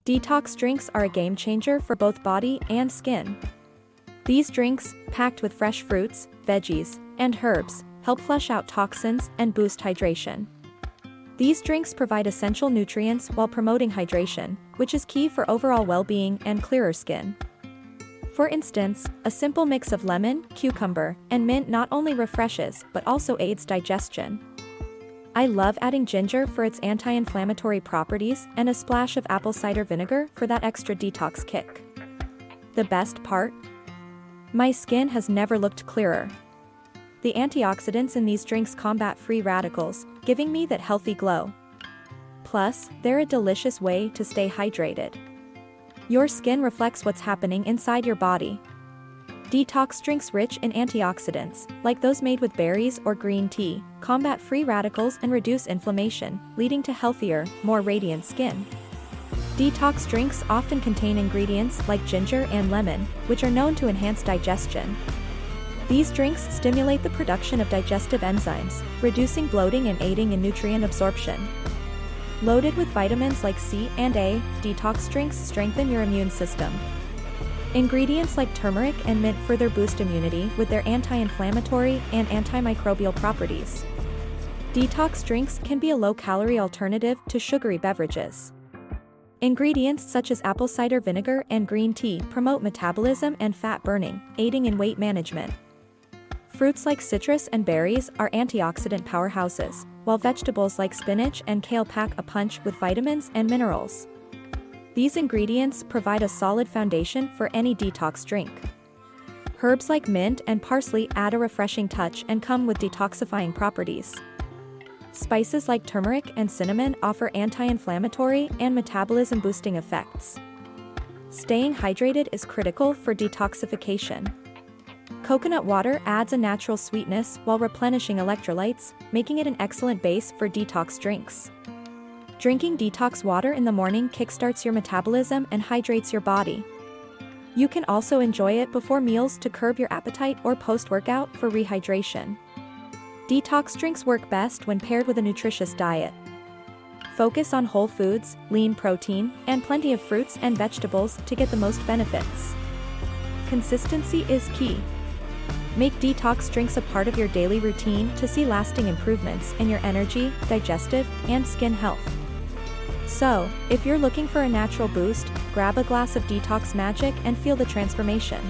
Detox drinks are a game changer for both body and skin. These drinks, packed with fresh fruits, veggies, and herbs, help flush out toxins and boost hydration. These drinks provide essential nutrients while promoting hydration, which is key for overall well-being and clearer skin. For instance, a simple mix of lemon, cucumber, and mint not only refreshes but also aids digestion. I love adding ginger for its anti-inflammatory properties and a splash of apple cider vinegar for that extra detox kick. The best part? My skin has never looked clearer. The antioxidants in these drinks combat free radicals, giving me that healthy glow. Plus, they're a delicious way to stay hydrated. Your skin reflects what's happening inside your body. Detox drinks rich in antioxidants, like those made with berries or green tea, combat free radicals and reduce inflammation, leading to healthier, more radiant skin. Detox drinks often contain ingredients like ginger and lemon, which are known to enhance digestion. These drinks stimulate the production of digestive enzymes, reducing bloating and aiding in nutrient absorption. Loaded with vitamins like C and A, detox drinks strengthen your immune system. Ingredients like turmeric and mint further boost immunity with their anti-inflammatory and antimicrobial properties. Detox drinks can be a low-calorie alternative to sugary beverages. Ingredients such as apple cider vinegar and green tea promote metabolism and fat burning, aiding in weight management. Fruits like citrus and berries are antioxidant powerhouses, while vegetables like spinach and kale pack a punch with vitamins and minerals. These ingredients provide a solid foundation for any detox drink. Herbs like mint and parsley add a refreshing touch and come with detoxifying properties. Spices like turmeric and cinnamon offer anti-inflammatory and metabolism-boosting effects. Staying hydrated is critical for detoxification. Coconut water adds a natural sweetness while replenishing electrolytes, making it an excellent base for detox drinks. Drinking detox water in the morning kickstarts your metabolism and hydrates your body. You can also enjoy it before meals to curb your appetite or post-workout for rehydration. Detox drinks work best when paired with a nutritious diet. Focus on whole foods, lean protein, and plenty of fruits and vegetables to get the most benefits. Consistency is key. Make detox drinks a part of your daily routine to see lasting improvements in your energy, digestive, and skin health. So, if you're looking for a natural boost, grab a glass of Detox Magic and feel the transformation.